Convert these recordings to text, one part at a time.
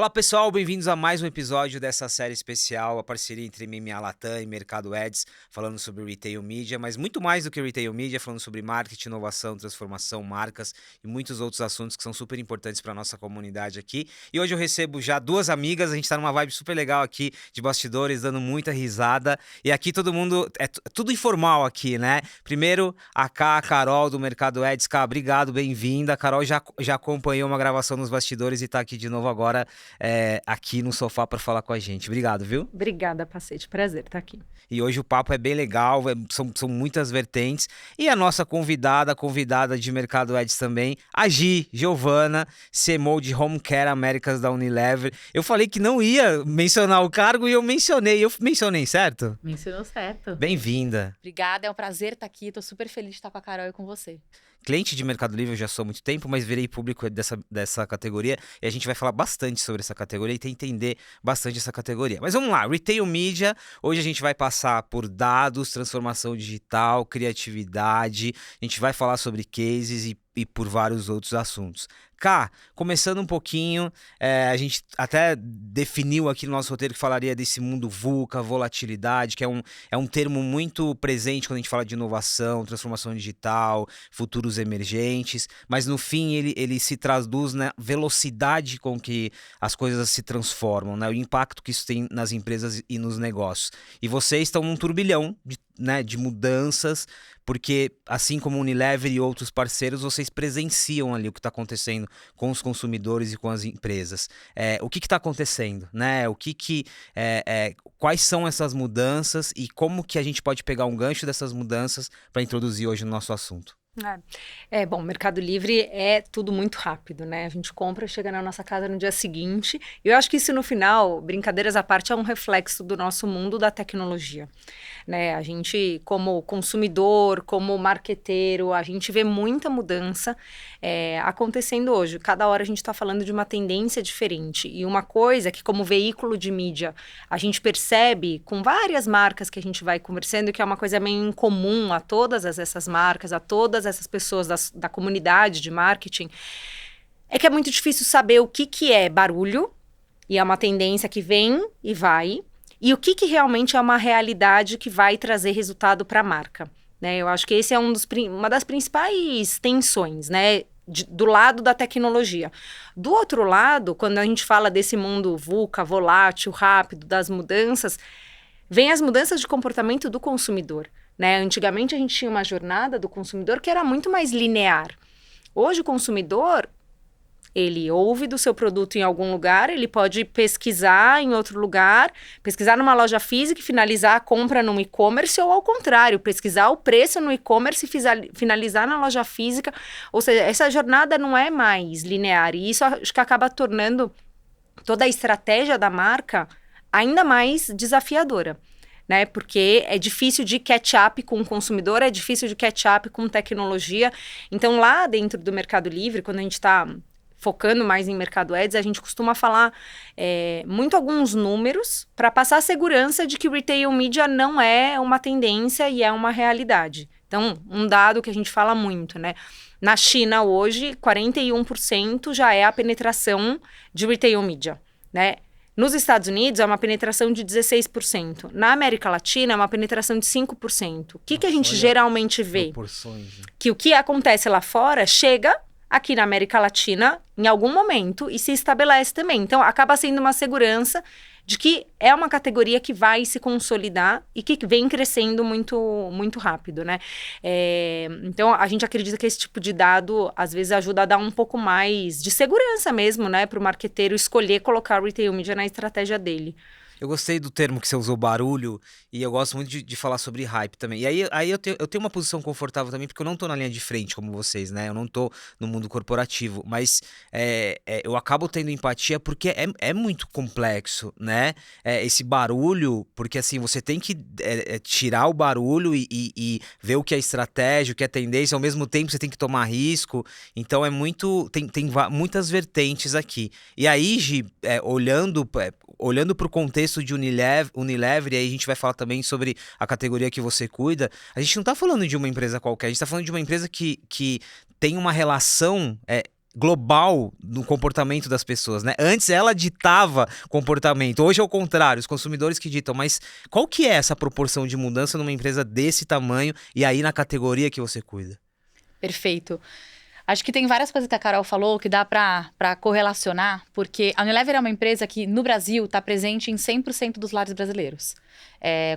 Olá pessoal, bem-vindos a mais um episódio dessa série especial, a parceria entre MMA Latam e Mercado Ads, falando sobre Retail Media, mas muito mais do que Retail Media, falando sobre marketing, inovação, transformação, marcas e muitos outros assuntos que são super importantes para a nossa comunidade aqui. E hoje eu recebo já duas amigas, a gente está numa vibe super legal aqui de bastidores, dando muita risada. E aqui todo mundo, é tudo informal aqui, né? Primeiro, a Carol do Mercado Ads. Cá, obrigado, bem-vinda. A Carol já acompanhou uma gravação nos bastidores e está aqui de novo agora aqui no sofá para falar com a gente. Obrigado, viu? Obrigada, Pacete. Prazer estar aqui. E hoje o papo é bem legal, são muitas vertentes. E a nossa convidada de Mercado Ads também, a Giovana, CMO de Home Care Américas da Unilever. Eu falei que não ia mencionar o cargo e eu mencionei, certo? Mencionou certo. Bem-vinda. Obrigada, é um prazer estar aqui. Tô super feliz de estar com a Carol e com você. Cliente de Mercado Livre eu já sou há muito tempo, mas virei público dessa categoria e a gente vai falar bastante sobre essa categoria e tentar entender bastante essa categoria. Mas vamos lá, Retail Media, hoje a gente vai passar por dados, transformação digital, criatividade, a gente vai falar sobre cases e por vários outros assuntos. Começando um pouquinho, a gente até definiu aqui no nosso roteiro que falaria desse mundo VUCA, volatilidade, que é um termo muito presente quando a gente fala de inovação, transformação digital, futuros emergentes, mas no fim ele se traduz na velocidade com que as coisas se transformam, né? O impacto que isso tem nas empresas e nos negócios. E vocês estão num turbilhão de mudanças, porque assim como Unilever e outros parceiros, vocês presenciam ali o que está acontecendo com os consumidores e com as empresas. O que está acontecendo, né? Quais são essas mudanças e como que a gente pode pegar um gancho dessas mudanças para introduzir hoje no nosso assunto? Bom, Mercado Livre é tudo muito rápido, né? A gente compra, chega na nossa casa no dia seguinte. E eu acho que isso, no final, brincadeiras à parte, é um reflexo do nosso mundo da tecnologia, né? A gente, como consumidor, como marqueteiro, a gente vê muita mudança acontecendo hoje. Cada hora a gente está falando de uma tendência diferente. E uma coisa que, como veículo de mídia, a gente percebe com várias marcas que a gente vai conversando, que é uma coisa meio incomum a todas essas marcas, a todas essas pessoas da comunidade de marketing, é que é muito difícil saber o que é barulho, e é uma tendência que vem e vai, e o que realmente é uma realidade que vai trazer resultado para a marca, né? Eu acho que esse é uma das principais tensões, né? Do lado da tecnologia. Do outro lado, quando a gente fala desse mundo VUCA, volátil, rápido, das mudanças, vem as mudanças de comportamento do consumidor, né? Antigamente a gente tinha uma jornada do consumidor que era muito mais linear. Hoje o consumidor, ele ouve do seu produto em algum lugar, ele pode pesquisar em outro lugar, pesquisar numa loja física e finalizar a compra no e-commerce, ou ao contrário, pesquisar o preço no e-commerce e finalizar na loja física. Ou seja, essa jornada não é mais linear, e isso acho que acaba tornando toda a estratégia da marca ainda mais desafiadora, né? Porque é difícil de catch up com o consumidor, é difícil de catch up com tecnologia. Então, lá dentro do Mercado Livre, quando a gente está focando mais em Mercado Ads, a gente costuma falar muito alguns números para passar a segurança de que o Retail Media não é uma tendência e é uma realidade. Então, um dado que a gente fala muito, né? Na China, hoje, 41% já é a penetração de Retail Media, né? Nos Estados Unidos, é uma penetração de 16%. Na América Latina, é uma penetração de 5%. O que a gente geralmente vê? Proporções, né? Que o que acontece lá fora chega aqui na América Latina em algum momento e se estabelece também. Então, acaba sendo uma segurança de que é uma categoria que vai se consolidar e que vem crescendo muito, muito rápido, né? Então, a gente acredita que esse tipo de dado, às vezes, ajuda a dar um pouco mais de segurança mesmo, né? Para o marqueteiro escolher colocar o Retail Media na estratégia dele. Eu gostei do termo que você usou, barulho, e eu gosto muito de falar sobre hype também. E aí eu tenho uma posição confortável também, porque eu não tô na linha de frente como vocês, né? Eu não tô no mundo corporativo, mas eu acabo tendo empatia porque é muito complexo, né? Esse barulho, porque assim, você tem que tirar o barulho e ver o que é estratégia, o que é tendência, ao mesmo tempo você tem que tomar risco. Então tem muitas vertentes aqui. E aí, Gi, olhando para o contexto de Unilever, e aí a gente vai falar também sobre a categoria que você cuida, a gente não está falando de uma empresa qualquer, a gente está falando de uma empresa que tem uma relação global no comportamento das pessoas, né? Antes ela ditava comportamento, hoje é o contrário, os consumidores que ditam. Mas qual que é essa proporção de mudança numa empresa desse tamanho e aí na categoria que você cuida? Perfeito. Acho que tem várias coisas que a Carol falou que dá para correlacionar, porque a Unilever é uma empresa que no Brasil está presente em 100% dos lares brasileiros,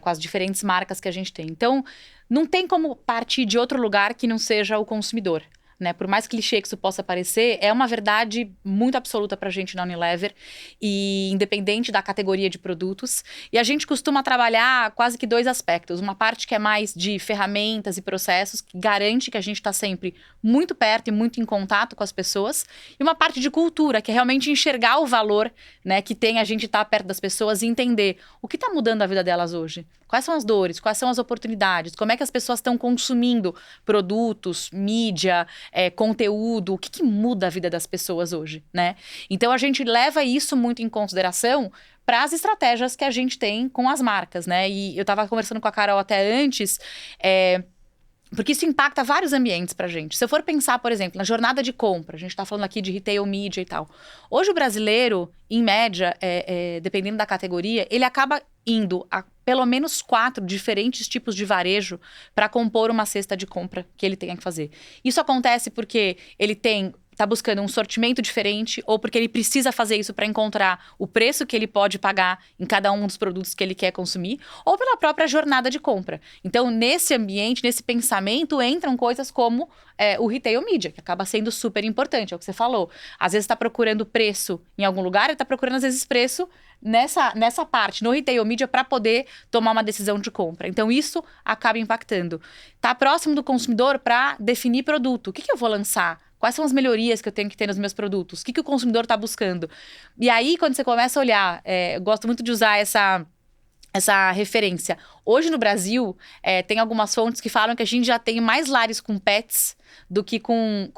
com as diferentes marcas que a gente tem. Então, não tem como partir de outro lugar que não seja o consumidor. Né? Por mais clichê que isso possa parecer, é uma verdade muito absoluta pra gente na Unilever, e independente da categoria de produtos. E a gente costuma trabalhar quase que 2 aspectos. Uma parte que é mais de ferramentas e processos, que garante que a gente está sempre muito perto e muito em contato com as pessoas. E uma parte de cultura, que é realmente enxergar o valor, né, que tem a gente estar perto das pessoas e entender o que está mudando a vida delas hoje. Quais são as dores, quais são as oportunidades, como é que as pessoas estão consumindo produtos, mídia, conteúdo, o que muda a vida das pessoas hoje, né? Então a gente leva isso muito em consideração para as estratégias que a gente tem com as marcas, né? E eu estava conversando com a Carol até antes, porque isso impacta vários ambientes pra gente. Se eu for pensar, por exemplo, na jornada de compra, a gente tá falando aqui de retail media e tal. Hoje o brasileiro, em média, dependendo da categoria, ele acaba indo a pelo menos 4 diferentes tipos de varejo para compor uma cesta de compra que ele tenha que fazer. Isso acontece porque ele está buscando um sortimento diferente, ou porque ele precisa fazer isso para encontrar o preço que ele pode pagar em cada um dos produtos que ele quer consumir, ou pela própria jornada de compra. Então, nesse ambiente, nesse pensamento, entram coisas como o retail media, que acaba sendo super importante, é o que você falou. Às vezes está procurando preço em algum lugar, ele está procurando, às vezes, preço nessa parte, no retail media, para poder tomar uma decisão de compra. Então, isso acaba impactando. Tá próximo do consumidor para definir produto. O que eu vou lançar? Quais são as melhorias que eu tenho que ter nos meus produtos? O que o consumidor está buscando? E aí, quando você começa a olhar, eu gosto muito de usar essa referência. Hoje no Brasil, tem algumas fontes que falam que a gente já tem mais lares com pets do que com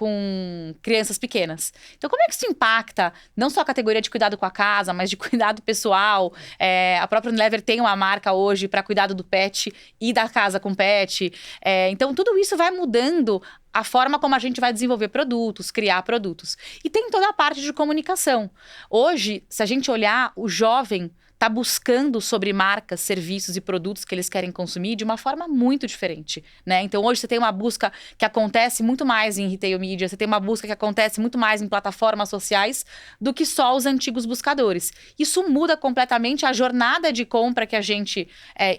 crianças pequenas. Então, como é que isso impacta não só a categoria de cuidado com a casa, mas de cuidado pessoal? A própria Unilever tem uma marca hoje para cuidado do pet e da casa com pet. Então, tudo isso vai mudando a forma como a gente vai desenvolver produtos, criar produtos. E tem toda a parte de comunicação. Hoje, se a gente olhar, o jovem está buscando sobre marcas, serviços e produtos que eles querem consumir de uma forma muito diferente, né? Então, hoje você tem uma busca que acontece muito mais em retail media, você tem uma busca que acontece muito mais em plataformas sociais do que só os antigos buscadores. Isso muda completamente a jornada de compra que a gente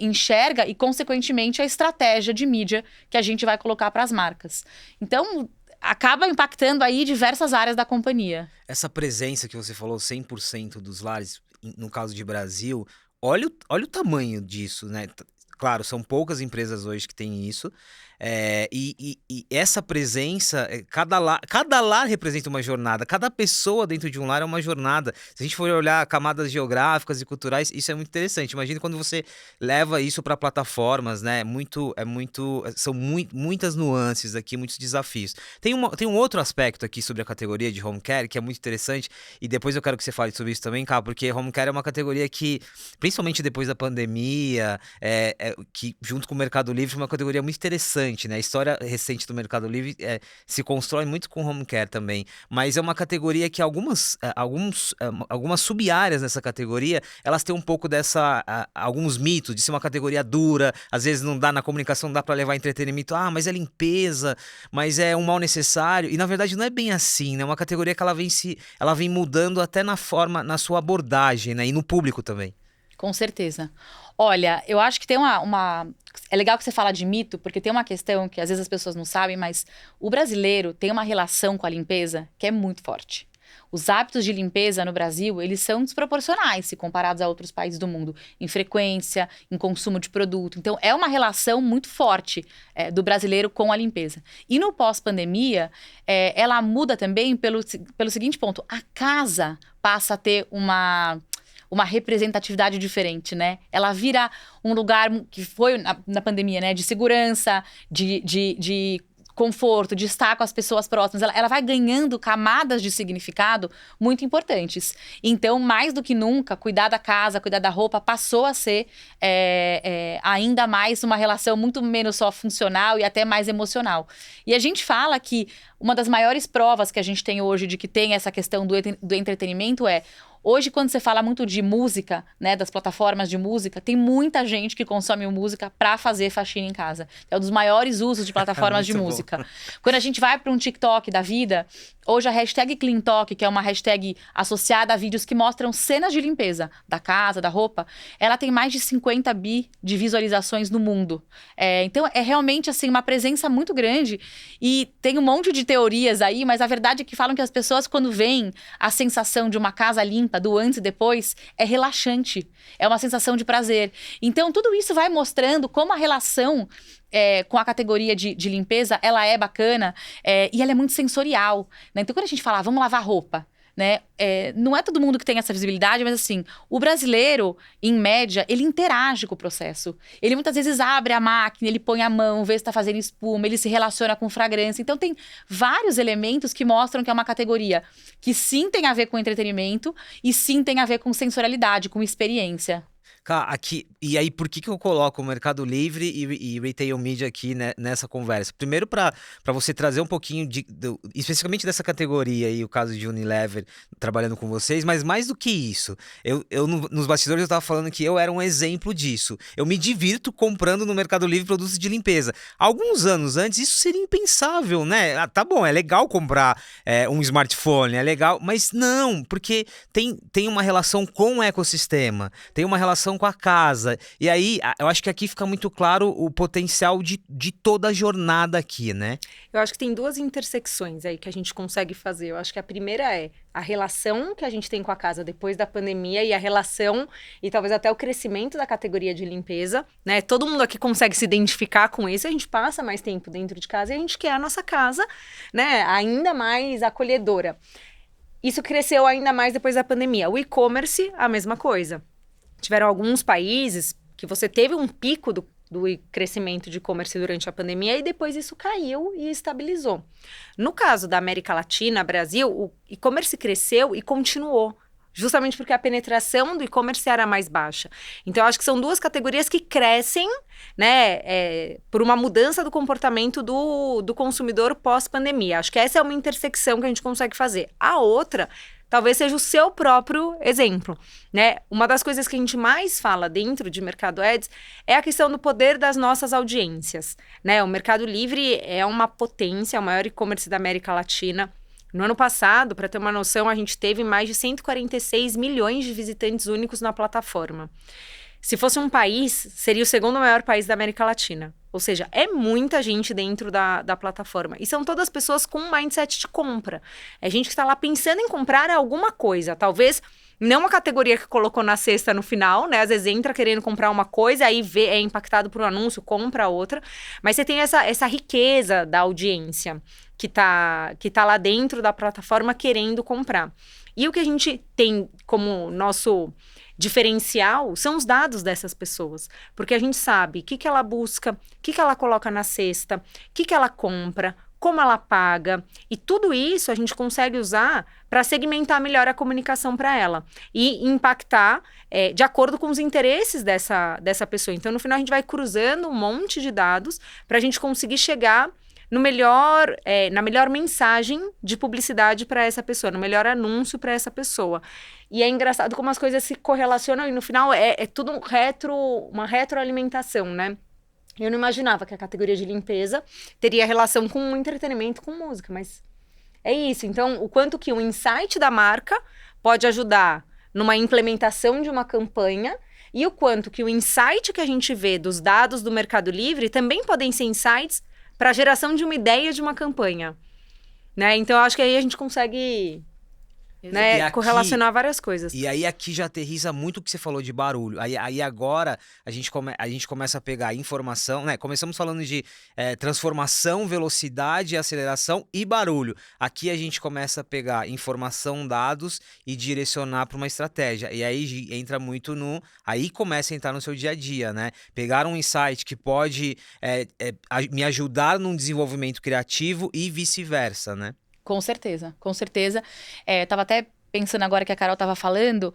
enxerga e, consequentemente, a estratégia de mídia que a gente vai colocar para as marcas. Então, acaba impactando aí diversas áreas da companhia. Essa presença que você falou, 100% dos lares, no caso de Brasil, olha o tamanho disso, né? Claro, são poucas empresas hoje que têm isso. E essa presença, cada lar representa uma jornada, cada pessoa dentro de um lar é uma jornada. Se a gente for olhar camadas geográficas e culturais, isso é muito interessante. Imagina quando você leva isso para plataformas, né? São muitas nuances aqui, muitos desafios. Tem um outro aspecto aqui sobre a categoria de home care que é muito interessante, e depois eu quero que você fale sobre isso também, Cá, porque home care é uma categoria que, principalmente depois da pandemia, que junto com o Mercado Livre, é uma categoria muito interessante. Né? A história recente do Mercado Livre se constrói muito com home care também, mas é uma categoria que algumas sub-áreas nessa categoria, elas têm um pouco alguns mitos de ser uma categoria dura, às vezes não dá na comunicação, não dá para levar entretenimento, mas é limpeza, mas é um mal necessário, e na verdade não é bem assim, né? É uma categoria que ela vem mudando até na sua abordagem, né? E no público também. Com certeza. Olha, eu acho que tem é legal que você fala de mito, porque tem uma questão que às vezes as pessoas não sabem, mas o brasileiro tem uma relação com a limpeza que é muito forte. Os hábitos de limpeza no Brasil, eles são desproporcionais se comparados a outros países do mundo, em frequência, em consumo de produto. Então, é uma relação muito forte do brasileiro com a limpeza. E no pós-pandemia, ela muda também pelo seguinte ponto: a casa passa a ter uma representatividade diferente, né? Ela vira um lugar que foi na pandemia, né? De segurança, de conforto, de estar com as pessoas próximas, ela vai ganhando camadas de significado muito importantes. Então, mais do que nunca, cuidar da casa, cuidar da roupa, passou a ser ainda mais uma relação muito menos só funcional e até mais emocional. E a gente fala que uma das maiores provas que a gente tem hoje de que tem essa questão do entretenimento hoje, quando você fala muito de música, né, das plataformas de música, tem muita gente que consome música para fazer faxina em casa. É um dos maiores usos de plataformas de música. Quando a gente vai para um TikTok da vida, hoje a hashtag CleanTok, que é uma hashtag associada a vídeos que mostram cenas de limpeza da casa, da roupa, ela tem mais de 50 bi de visualizações no mundo. Então, é realmente assim, uma presença muito grande. E tem um monte de teorias aí, mas a verdade é que falam que as pessoas, quando veem a sensação de uma casa limpa, do antes e depois, é relaxante. É uma sensação de prazer. Então, tudo isso vai mostrando como a relação com a categoria de limpeza, ela é bacana e ela é muito sensorial, né? Então, quando a gente fala, vamos lavar roupa, né? Não é todo mundo que tem essa visibilidade, mas assim, o brasileiro, em média, ele interage com o processo. Ele muitas vezes abre a máquina, ele põe a mão, vê se está fazendo espuma, ele se relaciona com fragrância. Então tem vários elementos que mostram que é uma categoria que sim tem a ver com entretenimento e sim tem a ver com sensorialidade, com experiência. Cara, e aí por que eu coloco o Mercado Livre e Retail Media aqui, né, nessa conversa? Primeiro para você trazer um pouquinho especificamente dessa categoria e o caso de Unilever trabalhando com vocês, mas mais do que isso, nos bastidores eu estava falando que eu era um exemplo disso. Eu me divirto comprando no Mercado Livre produtos de limpeza. Alguns anos antes isso seria impensável, né? Tá bom, é legal comprar um smartphone, é legal, mas não, porque tem uma relação com o ecossistema, tem uma relação com a casa. E aí, eu acho que aqui fica muito claro o potencial de toda a jornada aqui, né? Eu acho que tem duas intersecções aí que a gente consegue fazer. Eu acho que a primeira é a relação que a gente tem com a casa depois da pandemia e a relação e talvez até o crescimento da categoria de limpeza, né? Todo mundo aqui consegue se identificar com isso. A gente passa mais tempo dentro de casa e a gente quer a nossa casa, né, ainda mais acolhedora. Isso cresceu ainda mais depois da pandemia. O e-commerce, a mesma coisa. Tiveram alguns países que você teve um pico do crescimento de e-commerce durante a pandemia e depois isso caiu e estabilizou. No caso da América Latina, Brasil, o e-commerce cresceu e continuou, justamente porque a penetração do e-commerce era mais baixa. Então, eu acho que são duas categorias que crescem, né, por uma mudança do comportamento do consumidor pós-pandemia. Acho que essa é uma intersecção que a gente consegue fazer. A outra talvez seja o seu próprio exemplo, né? Uma das coisas que a gente mais fala dentro de Mercado Ads é a questão do poder das nossas audiências, né? O Mercado Livre é uma potência, é o maior e-commerce da América Latina. No ano passado, para ter uma noção, a gente teve mais de 146 milhões de visitantes únicos na plataforma. Se fosse um país, seria o segundo maior país da América Latina. Ou seja, é muita gente dentro da plataforma. E são todas pessoas com um mindset de compra. É gente que está lá pensando em comprar alguma coisa. Talvez não a categoria que colocou na cesta no final, né? Às vezes entra querendo comprar uma coisa, aí é impactado por um anúncio, compra outra. Mas você tem essa riqueza da audiência que tá lá dentro da plataforma querendo comprar. E o que a gente tem como nosso diferencial são os dados dessas pessoas, porque a gente sabe o que ela busca, o que ela coloca na cesta, o que ela compra, como ela paga, e tudo isso a gente consegue usar para segmentar melhor a comunicação para ela e impactar de acordo com os interesses dessa pessoa. Então, no final, a gente vai cruzando um monte de dados para a gente conseguir chegar na melhor mensagem de publicidade para essa pessoa, no melhor anúncio para essa pessoa. E é engraçado como as coisas se correlacionam e no final é tudo uma retroalimentação, né? Eu não imaginava que a categoria de limpeza teria relação com entretenimento, com música, mas é isso. Então, o quanto que o insight da marca pode ajudar numa implementação de uma campanha e o quanto que o insight que a gente vê dos dados do Mercado Livre também podem ser insights para a geração de uma ideia de uma campanha, né? Então, eu acho que aí a gente consegue né? E aqui- Correlacionar várias coisas. E aí aqui já aterriza muito o que você falou de barulho. Aí agora a gente começa a pegar informação, né? Começamos falando de transformação, velocidade, aceleração e barulho. Aqui a gente começa a pegar informação, dados e direcionar para uma estratégia. E aí entra muito aí começa a entrar no seu dia a dia, né? Pegar um insight que pode me ajudar num desenvolvimento criativo e vice-versa, né? Com certeza, com certeza. Eu tava até pensando agora que a Carol tava falando,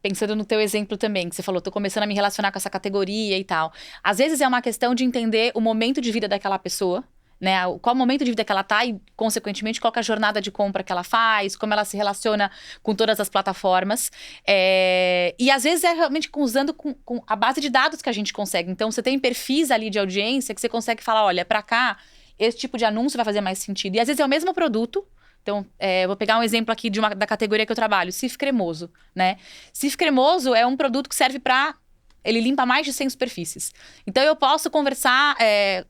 pensando no teu exemplo também, que você falou, tô começando a me relacionar com essa categoria e tal. Às vezes é uma questão de entender o momento de vida daquela pessoa, né? Qual o momento de vida que ela tá e, consequentemente, qual que é a jornada de compra que ela faz, como ela se relaciona com todas as plataformas. E às vezes é realmente usando com a base de dados que a gente consegue. Então, você tem perfis ali de audiência que você consegue falar, olha, pra cá, esse tipo de anúncio vai fazer mais sentido. E às vezes é o mesmo produto. Então, vou pegar um exemplo aqui da categoria que eu trabalho, Cif Cremoso, né? Cif Cremoso é um produto que serve para... Ele limpa mais de 100 superfícies. Então, eu posso conversar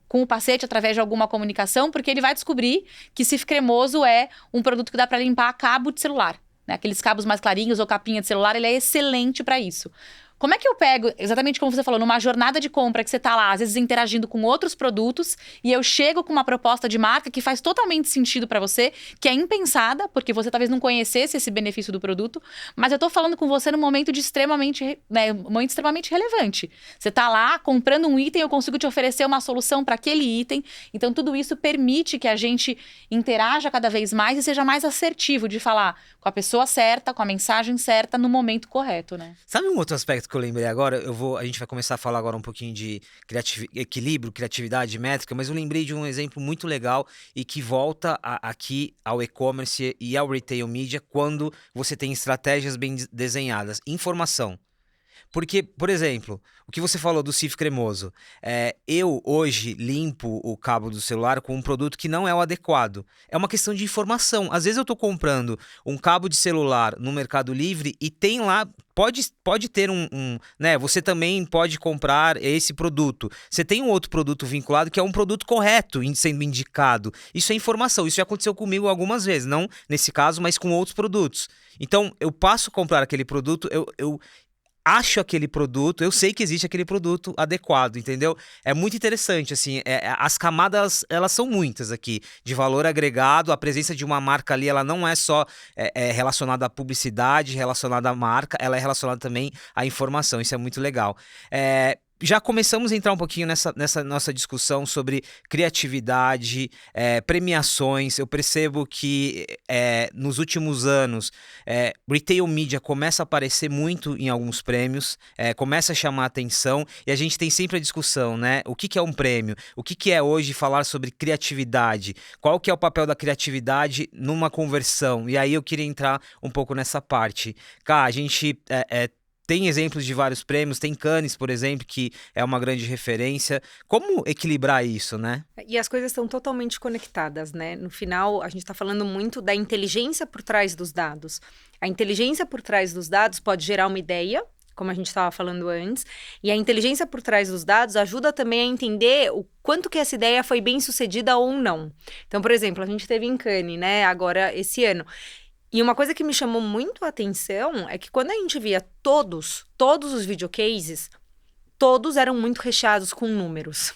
com o paciente através de alguma comunicação, porque ele vai descobrir que Cif Cremoso é um produto que dá para limpar cabo de celular, né? Aqueles cabos mais clarinhos ou capinha de celular, ele é excelente para isso. Como é que eu pego, exatamente como você falou, numa jornada de compra que você tá lá, às vezes interagindo com outros produtos, e eu chego com uma proposta de marca que faz totalmente sentido para você, que é impensada, porque você talvez não conhecesse esse benefício do produto, mas eu tô falando com você num momento um momento extremamente relevante. Você tá lá comprando um item, eu consigo te oferecer uma solução para aquele item, então tudo isso permite que a gente interaja cada vez mais e seja mais assertivo de falar com a pessoa certa, com a mensagem certa, no momento correto, né? Sabe um outro aspecto que eu lembrei agora? A gente vai começar a falar agora um pouquinho de equilíbrio, criatividade, métrica, mas eu lembrei de um exemplo muito legal e que volta aqui ao e-commerce e ao retail media quando você tem estratégias bem desenhadas. Informação. Porque, por exemplo, o que você falou do Cif Cremoso, eu hoje limpo o cabo do celular com um produto que não é o adequado. É uma questão de informação. Às vezes eu estou comprando um cabo de celular no Mercado Livre e tem lá, pode ter né? Você também pode comprar esse produto. Você tem um outro produto vinculado que é um produto correto sendo indicado. Isso é informação. Isso já aconteceu comigo algumas vezes, não nesse caso, mas com outros produtos. Então, eu passo a comprar aquele produto, eu acho aquele produto, eu sei que existe aquele produto adequado, entendeu? É muito interessante, assim, as camadas, elas são muitas aqui, de valor agregado, a presença de uma marca ali, ela não é só relacionada à publicidade, relacionada à marca, ela é relacionada também à informação, isso é muito legal. Já começamos a entrar um pouquinho nessa nossa discussão sobre criatividade, premiações. Eu percebo que nos últimos anos, retail media começa a aparecer muito em alguns prêmios, começa a chamar a atenção e a gente tem sempre a discussão, né? O que é um prêmio? O que é hoje falar sobre criatividade? Qual que é o papel da criatividade numa conversão? E aí eu queria entrar um pouco nessa parte. Cá, a gente... tem exemplos de vários prêmios, tem Cannes, por exemplo, que é uma grande referência. Como equilibrar isso, né? E as coisas estão totalmente conectadas, né? No final, a gente está falando muito da inteligência por trás dos dados. A inteligência por trás dos dados pode gerar uma ideia, como a gente estava falando antes, e a inteligência por trás dos dados ajuda também a entender o quanto que essa ideia foi bem sucedida ou não. Então, por exemplo, a gente teve em Cannes, né, agora esse ano. E uma coisa que me chamou muito a atenção é que quando a gente via todos os videocases, todos eram muito recheados com números.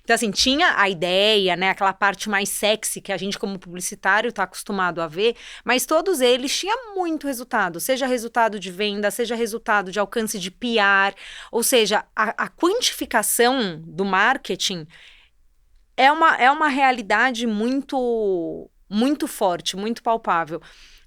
Então, assim, tinha a ideia, né, aquela parte mais sexy que a gente como publicitário está acostumado a ver, mas todos eles tinham muito resultado, seja resultado de venda, seja resultado de alcance de PR, ou seja, a quantificação do marketing é uma realidade muito, muito forte, muito palpável.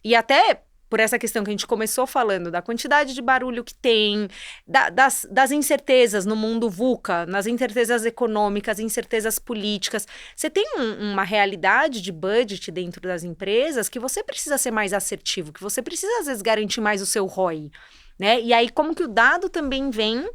E até por essa questão que a gente começou falando, da quantidade de barulho que tem, das incertezas no mundo VUCA, nas incertezas econômicas, incertezas políticas. Você tem uma realidade de budget dentro das empresas que você precisa ser mais assertivo, que você precisa, às vezes, garantir mais o seu ROI, né? E aí, como que o dado também vem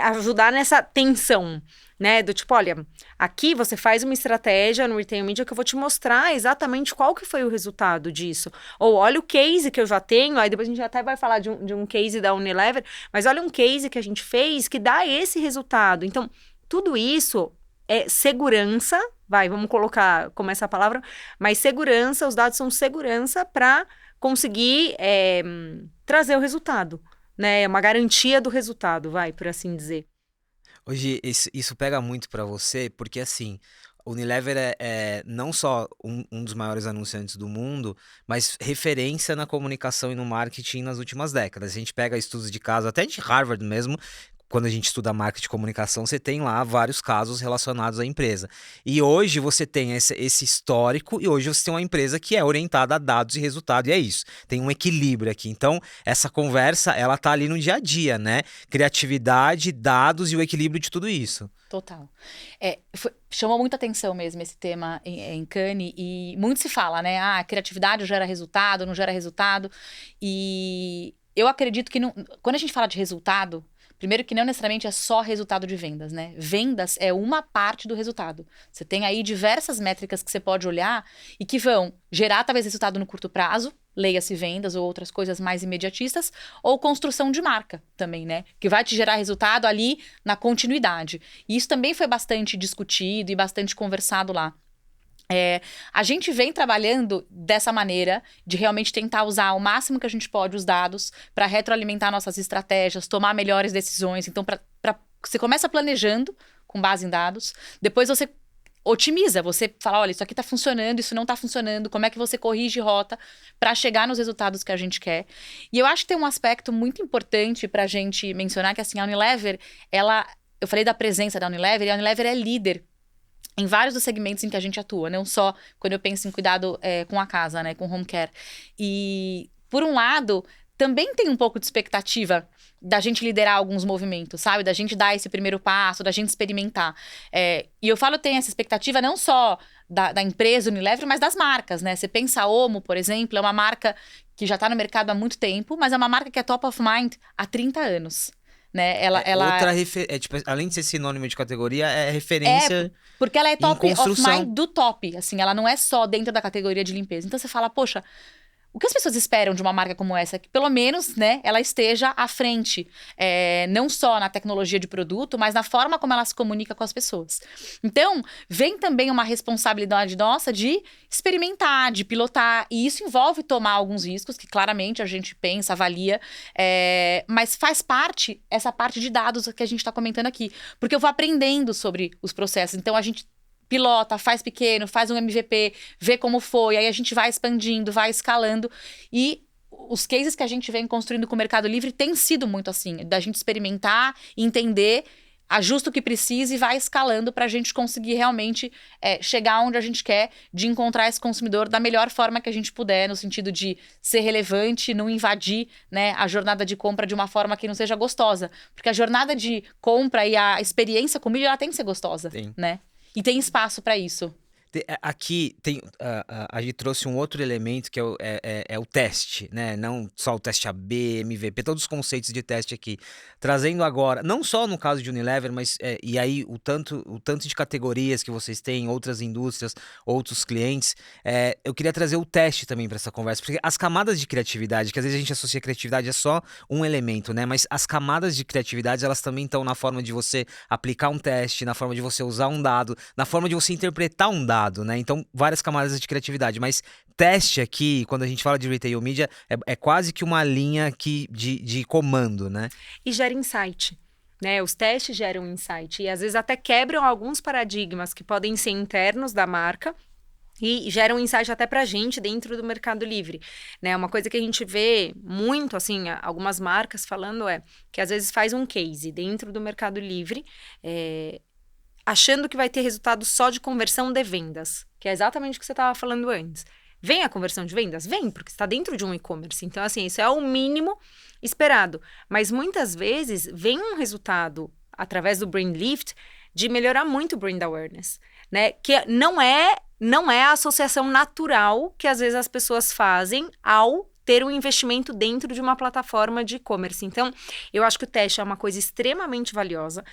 ajudar nessa tensão, né, do tipo, olha, aqui você faz uma estratégia no Retail Media que eu vou te mostrar exatamente qual que foi o resultado disso, ou olha o case que eu já tenho, aí depois a gente até vai falar de um case da Unilever, mas olha um case que a gente fez que dá esse resultado. Então, tudo isso é segurança, vamos colocar como essa palavra, mas segurança, os dados são segurança para conseguir trazer o resultado, né? É uma garantia do resultado, por assim dizer. Hoje, isso pega muito pra você, porque assim, a Unilever é não só um dos maiores anunciantes do mundo, mas referência na comunicação e no marketing nas últimas décadas. A gente pega estudos de caso, até de Harvard mesmo, quando a gente estuda marketing e comunicação, você tem lá vários casos relacionados à empresa. E hoje você tem esse histórico, e hoje você tem uma empresa que é orientada a dados e resultado, e é isso. Tem um equilíbrio aqui. Então, essa conversa, ela tá ali no dia a dia, né? Criatividade, dados e o equilíbrio de tudo isso. Total. Chamou muita atenção mesmo esse tema em Cannes, e muito se fala, né? Ah, criatividade gera resultado, não gera resultado. E eu acredito que quando a gente fala de resultado, primeiro que não necessariamente é só resultado de vendas, né? Vendas é uma parte do resultado. Você tem aí diversas métricas que você pode olhar e que vão gerar talvez resultado no curto prazo, leia-se vendas ou outras coisas mais imediatistas, ou construção de marca também, né? Que vai te gerar resultado ali na continuidade. E isso também foi bastante discutido e bastante conversado lá. A gente vem trabalhando dessa maneira de realmente tentar usar o máximo que a gente pode os dados para retroalimentar nossas estratégias, tomar melhores decisões. Então, você começa planejando com base em dados, depois você otimiza, você fala, olha, isso aqui está funcionando, isso não está funcionando, como é que você corrige rota para chegar nos resultados que a gente quer. E eu acho que tem um aspecto muito importante para a gente mencionar, que assim, a Unilever, eu falei da presença da Unilever, e a Unilever é líder em vários dos segmentos em que a gente atua, não só quando eu penso em cuidado com a casa, né, com home care. E, por um lado, também tem um pouco de expectativa da gente liderar alguns movimentos, sabe? Da gente dar esse primeiro passo, da gente experimentar. E eu falo, tem essa expectativa não só da empresa Unilever, mas das marcas, né? Você pensa a Omo, por exemplo, é uma marca que já está no mercado há muito tempo, mas é uma marca que é top of mind há 30 anos. Né? Tipo, além de ser sinônimo de categoria, é referência. Porque ela é top of construção. mind do top. Assim, ela não é só dentro da categoria de limpeza. Então você fala, poxa, o que as pessoas esperam de uma marca como essa? Que pelo menos, né, ela esteja à frente. Não só na tecnologia de produto, mas na forma como ela se comunica com as pessoas. Então, vem também uma responsabilidade nossa de experimentar, de pilotar. E isso envolve tomar alguns riscos, que claramente a gente pensa, avalia. Mas faz parte, essa parte de dados que a gente está comentando aqui. Porque eu vou aprendendo sobre os processos. Então, a gente pilota, faz pequeno, faz um MVP, vê como foi, aí a gente vai expandindo, vai escalando. E os cases que a gente vem construindo com o Mercado Livre tem sido muito assim, da gente experimentar, entender, ajusta o que precisa e vai escalando para a gente conseguir realmente chegar onde a gente quer, de encontrar esse consumidor da melhor forma que a gente puder, no sentido de ser relevante, não invadir, né, a jornada de compra de uma forma que não seja gostosa. Porque a jornada de compra e a experiência com mídia, ela tem que ser gostosa, né? E tem espaço para isso. Aqui a gente trouxe um outro elemento que é o teste, né? Não só o teste AB, MVP, todos os conceitos de teste aqui. Trazendo agora, não só no caso de Unilever, mas e aí o tanto de categorias que vocês têm, outras indústrias, outros clientes. Eu queria trazer o teste também para essa conversa, porque as camadas de criatividade, que às vezes a gente associa a criatividade é só um elemento, né? Mas as camadas de criatividade, elas também estão na forma de você aplicar um teste, na forma de você usar um dado, na forma de você interpretar um dado. Né? Então, várias camadas de criatividade, mas teste aqui, quando a gente fala de retail media, é quase que uma linha aqui de comando, né? E gera insight, né? Os testes geram insight e às vezes até quebram alguns paradigmas que podem ser internos da marca e geram insight até pra gente dentro do Mercado Livre, né? Uma coisa que a gente vê muito, assim, algumas marcas falando que às vezes faz um case dentro do Mercado Livre, achando que vai ter resultado só de conversão de vendas, que é exatamente o que você estava falando antes. Vem a conversão de vendas? Vem, porque está dentro de um e-commerce. Então, assim, isso é o mínimo esperado. Mas muitas vezes vem um resultado, através do Brand Lift, de melhorar muito o Brand Awareness, né? Que não é a associação natural que às vezes as pessoas fazem ao ter um investimento dentro de uma plataforma de e-commerce. Então, eu acho que o teste é uma coisa extremamente valiosa,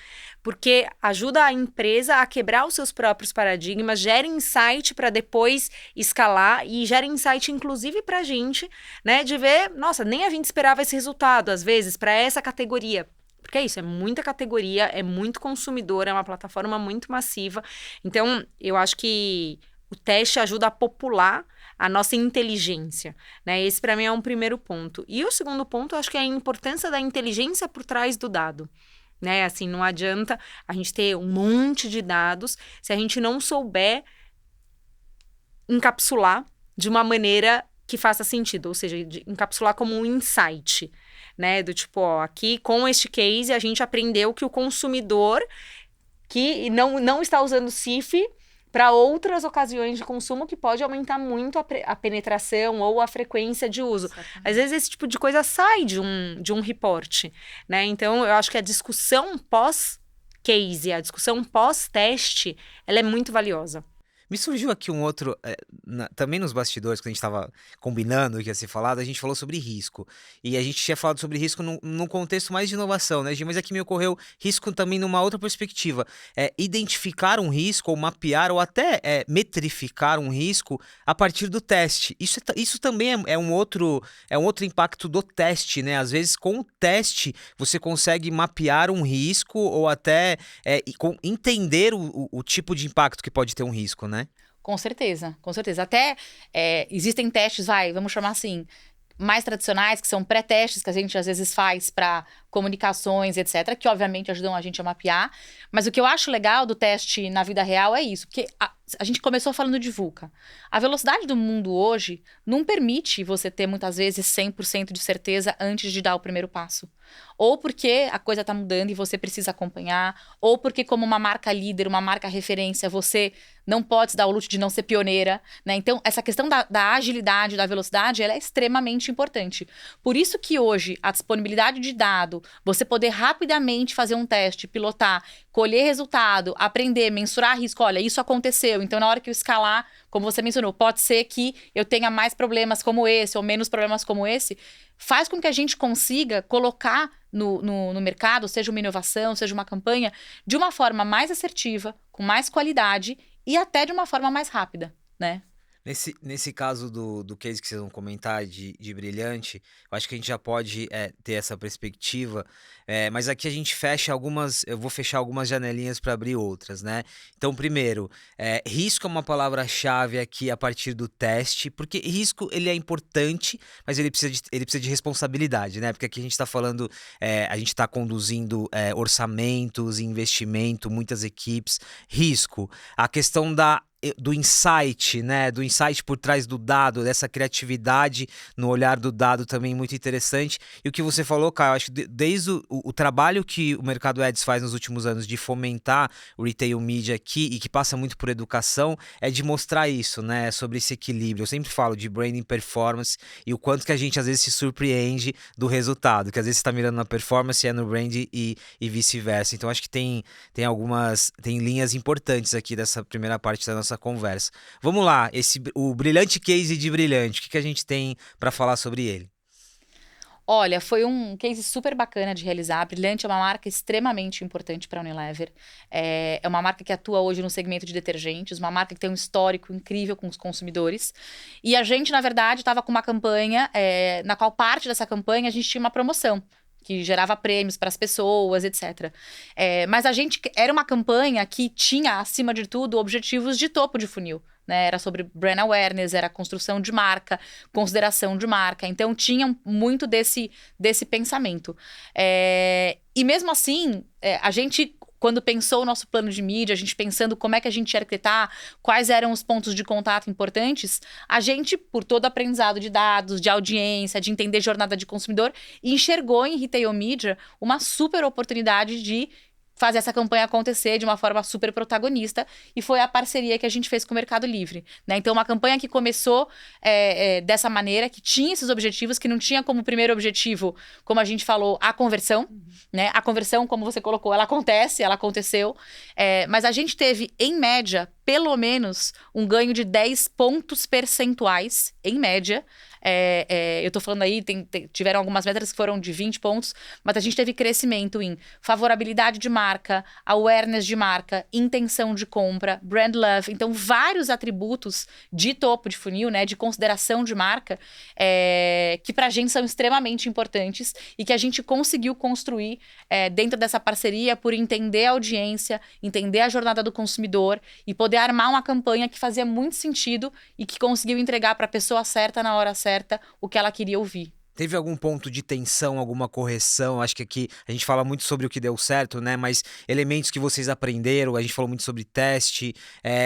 porque ajuda a empresa a quebrar os seus próprios paradigmas, gera insight para depois escalar e gera insight, inclusive, para a gente, né, de ver, nossa, nem a gente esperava esse resultado, às vezes, para essa categoria. Porque é isso, é muita categoria, é muito consumidor, é uma plataforma muito massiva. Então, eu acho que o teste ajuda a popular a nossa inteligência, né? Esse, para mim, é um primeiro ponto. E o segundo ponto, eu acho que é a importância da inteligência por trás do dado. Né? Assim, não adianta a gente ter um monte de dados se a gente não souber encapsular de uma maneira que faça sentido, ou seja, encapsular como um insight, né? Do tipo, ó, aqui com este case a gente aprendeu que o consumidor que não está usando CIF para outras ocasiões de consumo que pode aumentar muito a penetração ou a frequência de uso. Exatamente. Às vezes esse tipo de coisa sai de um reporte, né? Então, eu acho que a discussão pós-case, a discussão pós-teste, ela é muito valiosa. Me surgiu aqui um outro, também nos bastidores, quando a gente estava combinando o que ia ser falado, a gente falou sobre risco. E a gente tinha falado sobre risco num contexto mais de inovação, né, Gi? Mas aqui me ocorreu risco também numa outra perspectiva. Identificar um risco, ou mapear, ou até metrificar um risco a partir do teste. Isso também é um outro impacto do teste, né? Às vezes, com o teste, você consegue mapear um risco, ou até entender o tipo de impacto que pode ter um risco, né? Com certeza, com certeza. Até existem testes, vamos chamar assim, mais tradicionais, que são pré-testes que a gente às vezes faz para comunicações, etc., que obviamente ajudam a gente a mapear. Mas o que eu acho legal do teste na vida real é isso, porque a gente começou falando de VUCA. A velocidade do mundo hoje não permite você ter muitas vezes 100% de certeza antes de dar o primeiro passo. Ou porque a coisa está mudando e você precisa acompanhar, ou porque como uma marca líder, uma marca referência, você não pode se dar o luxo de não ser pioneira, né? Então, essa questão da agilidade, da velocidade, ela é extremamente importante. Por isso que hoje a disponibilidade de dado, você poder rapidamente fazer um teste, pilotar, colher resultado, aprender, mensurar risco, olha, isso aconteceu, então na hora que eu escalar, como você mencionou, pode ser que eu tenha mais problemas como esse ou menos problemas como esse, faz com que a gente consiga colocar no mercado, seja uma inovação, seja uma campanha, de uma forma mais assertiva, com mais qualidade e até de uma forma mais rápida, né? Nesse caso do case que vocês vão comentar de Brilhante, eu acho que a gente já pode ter essa perspectiva, mas aqui a gente eu vou fechar algumas janelinhas para abrir outras, né? Então, primeiro, risco é uma palavra-chave aqui a partir do teste, porque risco ele é importante, mas ele precisa de responsabilidade, né? Porque aqui a gente está falando, a gente está conduzindo orçamentos, investimento, muitas equipes, risco, a questão do insight, né? Do insight por trás do dado, dessa criatividade no olhar do dado também muito interessante. E o que você falou, Caio, acho que desde o trabalho que o Mercado Ads faz nos últimos anos de fomentar o retail media aqui e que passa muito por educação, é de mostrar isso, né? Sobre esse equilíbrio. Eu sempre falo de branding performance e o quanto que a gente às vezes se surpreende do resultado, que às vezes você está mirando na performance e é no brand e vice-versa. Então acho que tem linhas importantes aqui dessa primeira parte da nossa conversa. Vamos lá, o brilhante case de Brilhante, o que a gente tem para falar sobre ele? Olha, foi um case super bacana de realizar. A Brilhante é uma marca extremamente importante para a Unilever. É uma marca que atua hoje no segmento de detergentes, uma marca que tem um histórico incrível com os consumidores. E a gente, na verdade, estava com uma campanha, na qual parte dessa campanha a gente tinha uma promoção que gerava prêmios para as pessoas, etc. Mas era uma campanha que tinha, acima de tudo, objetivos de topo de funil. Né? Era sobre brand awareness, era construção de marca, consideração de marca. Então, tinha muito desse pensamento. E mesmo assim, a gente, quando pensou o nosso plano de mídia, a gente pensando como é que a gente ia arquitetar, quais eram os pontos de contato importantes, a gente, por todo o aprendizado de dados, de audiência, de entender jornada de consumidor, enxergou em retail media uma super oportunidade de fazer essa campanha acontecer de uma forma super protagonista, e foi a parceria que a gente fez com o Mercado Livre, né? Então, uma campanha que começou dessa maneira, que tinha esses objetivos, que não tinha como primeiro objetivo, como a gente falou, a conversão, né? A conversão, como você colocou, ela aconteceu, mas a gente teve, em média, pelo menos um ganho de 10 pontos percentuais, em média. Eu tô falando aí, tiveram algumas métricas que foram de 20 pontos, mas a gente teve crescimento em favorabilidade de marca, awareness de marca, intenção de compra, brand love. Então, vários atributos de topo de funil, né, de consideração de marca, que pra gente são extremamente importantes e que a gente conseguiu construir dentro dessa parceria por entender a audiência, entender a jornada do consumidor e poder armar uma campanha que fazia muito sentido e que conseguiu entregar para a pessoa certa na hora certa o que ela queria ouvir. Teve algum ponto de tensão, alguma correção? Acho que aqui a gente fala muito sobre o que deu certo, né? Mas elementos que vocês aprenderam, a gente falou muito sobre teste,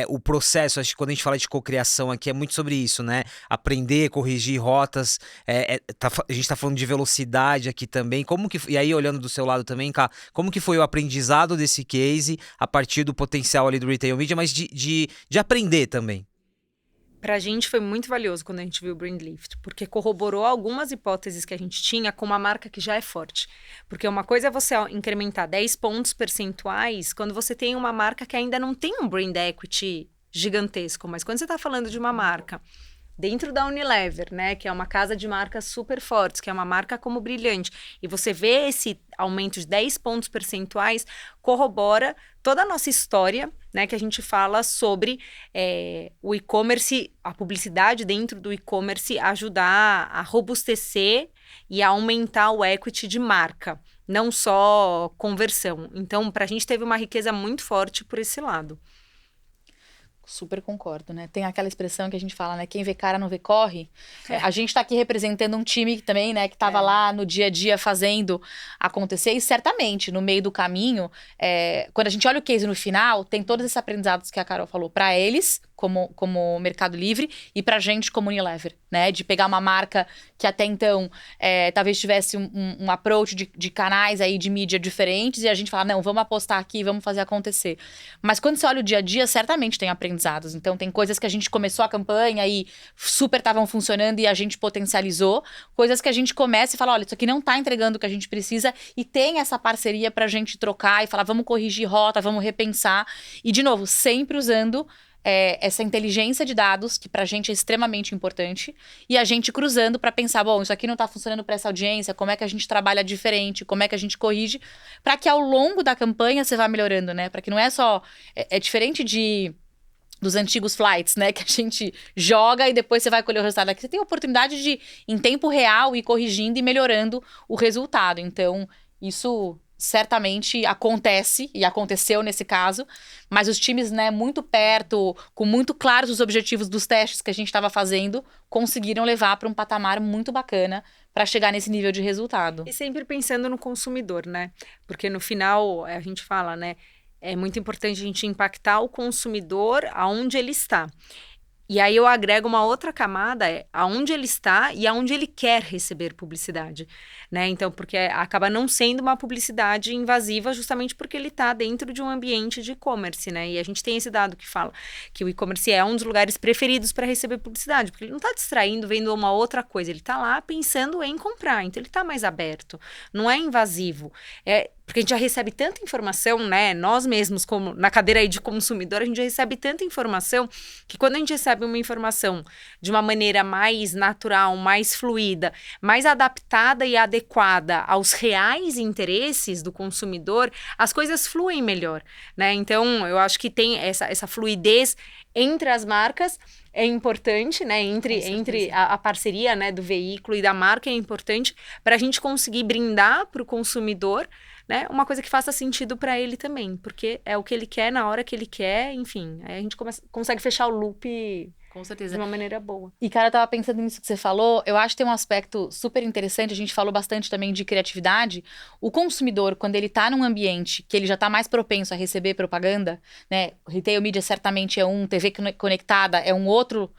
o processo, acho que quando a gente fala de cocriação aqui é muito sobre isso, né? Aprender, corrigir rotas, a gente tá falando de velocidade aqui também. E aí, olhando do seu lado também, Ká, como que foi o aprendizado desse case a partir do potencial ali do Retail Media, mas de aprender também? Pra gente foi muito valioso quando a gente viu o Brand Lift, porque corroborou algumas hipóteses que a gente tinha com uma marca que já é forte. Porque uma coisa é você incrementar 10 pontos percentuais quando você tem uma marca que ainda não tem um brand equity gigantesco, mas quando você está falando de uma marca dentro da Unilever, né, que é uma casa de marcas super fortes, que é uma marca como Brilhante, e você vê esse aumento de 10 pontos percentuais, corrobora toda a nossa história, né, que a gente fala sobre o e-commerce, a publicidade dentro do e-commerce ajudar a robustecer e a aumentar o equity de marca, não só conversão. Então, para a gente teve uma riqueza muito forte por esse lado. Super concordo, né? Tem aquela expressão que a gente fala, né? Quem vê cara não vê corre. A gente tá aqui representando um time também, né? Que tava lá no dia a dia fazendo acontecer. E certamente, no meio do caminho, quando a gente olha o case no final, tem todos esses aprendizados que a Carol falou para eles, como Mercado Livre, e pra gente como Unilever, né? De pegar uma marca que até então talvez tivesse um approach de canais aí de mídia diferentes, e a gente fala, não, vamos apostar aqui, vamos fazer acontecer. Mas quando você olha o dia a dia, certamente tem aprendizados. Então, tem coisas que a gente começou a campanha e super estavam funcionando e a gente potencializou. Coisas que a gente começa e fala, olha, isso aqui não tá entregando o que a gente precisa, e tem essa parceria pra gente trocar e falar, vamos corrigir rota, vamos repensar. E, de novo, sempre usando essa inteligência de dados, que pra gente é extremamente importante, e a gente cruzando pra pensar, bom, isso aqui não tá funcionando pra essa audiência, como é que a gente trabalha diferente, como é que a gente corrige, pra que ao longo da campanha você vá melhorando, né? Pra que não é só... É diferente dos antigos flights, né? Que a gente joga e depois você vai colher o resultado. Aqui você tem a oportunidade de, em tempo real, ir corrigindo e melhorando o resultado. Então, isso certamente acontece, e aconteceu nesse caso, mas os times, né, muito perto, com muito claros os objetivos dos testes que a gente estava fazendo, conseguiram levar para um patamar muito bacana para chegar nesse nível de resultado. E sempre pensando no consumidor, né? Porque no final, a gente fala, né? É muito importante a gente impactar o consumidor aonde ele está. E aí eu agrego uma outra camada, aonde ele está e aonde ele quer receber publicidade, né? Então, porque acaba não sendo uma publicidade invasiva justamente porque ele está dentro de um ambiente de e-commerce, né? E a gente tem esse dado que fala que o e-commerce é um dos lugares preferidos para receber publicidade, porque ele não está distraindo, vendo uma outra coisa, ele está lá pensando em comprar, então ele está mais aberto, não é invasivo. Porque a gente já recebe tanta informação, né? Nós mesmos, como na cadeira aí de consumidor, a gente já recebe tanta informação que quando a gente recebe uma informação de uma maneira mais natural, mais fluida, mais adaptada e adequada aos reais interesses do consumidor, as coisas fluem melhor, né? Então, eu acho que tem essa fluidez entre as marcas é importante, né? Entre a parceria, né, do veículo e da marca é importante para a gente conseguir brindar para o consumidor, né, uma coisa que faça sentido para ele também, porque é o que ele quer na hora que ele quer, enfim, aí a gente consegue fechar o loop. Com certeza. De uma maneira boa. E, cara, eu tava pensando nisso que você falou, eu acho que tem um aspecto super interessante, a gente falou bastante também de criatividade. O consumidor, quando ele tá num ambiente que ele já tá mais propenso a receber propaganda, né? Retail media certamente é um, TV conectada é um outro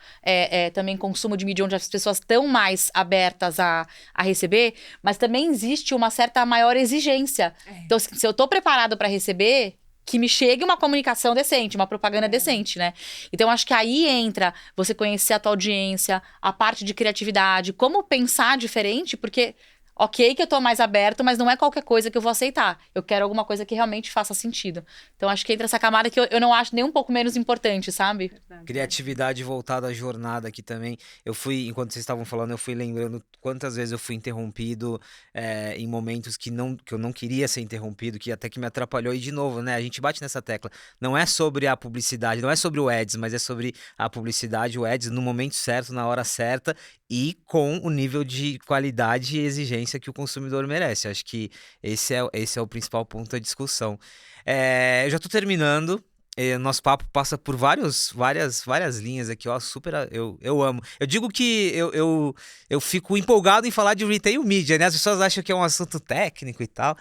também consumo de mídia onde as pessoas estão mais abertas a receber, mas também existe uma certa maior exigência. Então, se eu tô preparado para receber, que me chegue uma comunicação decente, uma propaganda decente, né? Então, acho que aí entra você conhecer a tua audiência, a parte de criatividade, como pensar diferente, porque ok que eu tô mais aberto, mas não é qualquer coisa que eu vou aceitar. Eu quero alguma coisa que realmente faça sentido. Então, acho que entra essa camada que eu não acho nem um pouco menos importante, sabe? Criatividade voltada à jornada aqui também. Enquanto vocês estavam falando, eu fui lembrando quantas vezes eu fui interrompido em momentos que eu não queria ser interrompido, que até que me atrapalhou. E de novo, né? A gente bate nessa tecla. Não é sobre a publicidade, não é sobre o ads, mas é sobre a publicidade, o ads no momento certo, na hora certa e com o nível de qualidade e exigência que o consumidor merece. Acho que esse é o principal ponto da discussão. Eu já tô terminando. Nosso papo passa por várias linhas aqui, ó, eu amo. Eu digo que eu fico empolgado em falar de retail media, né? As pessoas acham que é um assunto técnico e tal.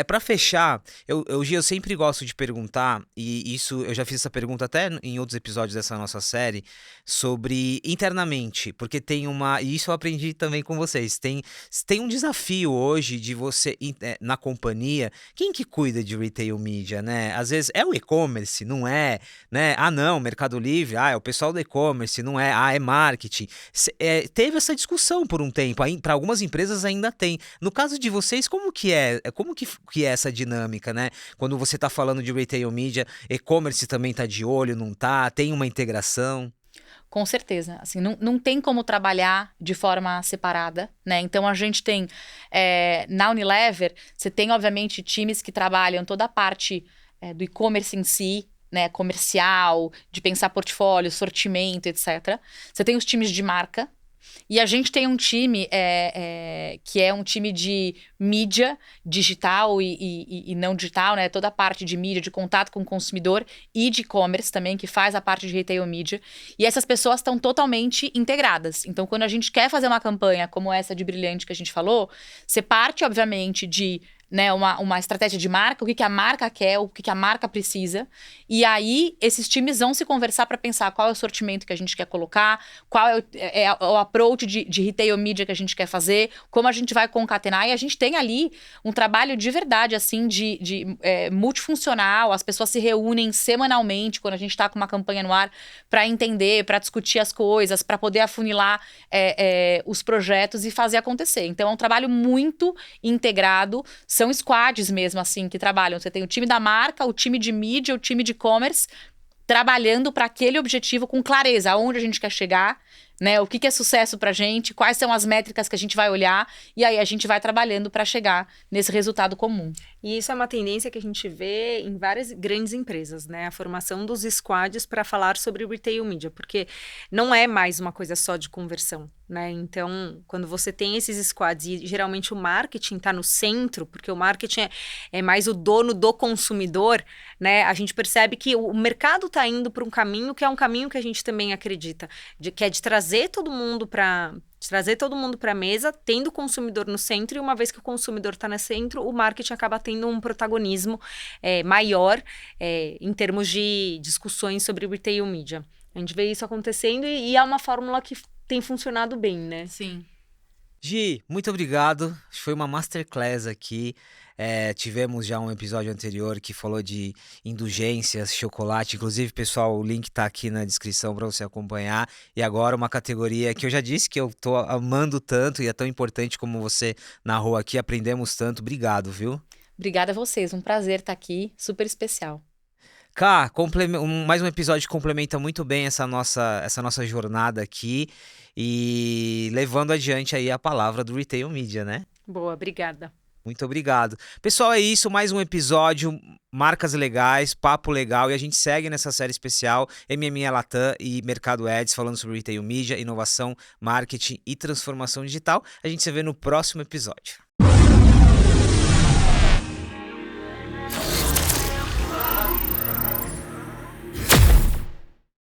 Para fechar, Gi, eu sempre gosto de perguntar, e isso eu já fiz essa pergunta até em outros episódios dessa nossa série, sobre internamente, porque e isso eu aprendi também com vocês, tem um desafio hoje de você, na companhia, quem que cuida de retail media, né? Às vezes é o e-commerce, não é, né? Ah, não, Mercado Livre, é o pessoal do e-commerce, não é, é marketing. Teve essa discussão por um tempo, para algumas empresas ainda tem. No caso de vocês, como que é? Como que é essa dinâmica, né? Quando você tá falando de retail media, e-commerce também tá de olho, não tá? Tem uma integração? Com certeza. Assim, não tem como trabalhar de forma separada, né? Então, a gente tem, na Unilever, você tem, obviamente, times que trabalham toda a parte do e-commerce em si, né? Comercial, de pensar portfólio, sortimento, etc. Você tem os times de marca. E a gente tem um time que é um time de mídia digital e não digital, né? Toda a parte de mídia, de contato com o consumidor e de e-commerce também, que faz a parte de retail media. E essas pessoas estão totalmente integradas. Então, quando a gente quer fazer uma campanha como essa de Brilhante que a gente falou, você parte, obviamente, de né, uma estratégia de marca, o que a marca quer, o que a marca precisa. E aí, esses times vão se conversar para pensar qual é o sortimento que a gente quer colocar, qual é o approach de retail media que a gente quer fazer, como a gente vai concatenar. E a gente tem ali um trabalho de verdade, assim, multifuncional. As pessoas se reúnem semanalmente quando a gente está com uma campanha no ar para entender, para discutir as coisas, para poder afunilar os projetos e fazer acontecer. Então, é um trabalho muito integrado. São squads mesmo, assim, que trabalham. Você tem o time da marca, o time de mídia, o time de e-commerce, trabalhando para aquele objetivo com clareza, aonde a gente quer chegar, né? O que é sucesso pra gente, quais são as métricas que a gente vai olhar, e aí a gente vai trabalhando para chegar nesse resultado comum. E isso é uma tendência que a gente vê em várias grandes empresas, né? A formação dos squads para falar sobre retail media, porque não é mais uma coisa só de conversão, né? Então, quando você tem esses squads e geralmente o marketing está no centro, porque o marketing é mais o dono do consumidor, né? A gente percebe que o mercado está indo para um caminho que é um caminho que a gente também acredita, que é de trazer todo mundo para a mesa, tendo o consumidor no centro, e uma vez que o consumidor está no centro, o marketing acaba tendo um protagonismo maior em termos de discussões sobre retail media. A gente vê isso acontecendo e é uma fórmula que tem funcionado bem, né? Sim. Gi, muito obrigado. Foi uma masterclass aqui. Tivemos já um episódio anterior que falou de indulgências, chocolate. Inclusive, pessoal, o link tá aqui na descrição para você acompanhar. E agora uma categoria que eu já disse que eu tô amando tanto e é tão importante como você narrou aqui. Aprendemos tanto. Obrigado, viu? Obrigada a vocês. Um prazer estar aqui. Super especial. Cá, mais um episódio que complementa muito bem essa nossa jornada aqui e levando adiante aí a palavra do Retail Media, né? Boa, obrigada. Muito obrigado. Pessoal, é isso, mais um episódio, marcas legais, papo legal, e a gente segue nessa série especial MME Latam e Mercado Ads, falando sobre Retail Media, inovação, marketing e transformação digital. A gente se vê no próximo episódio.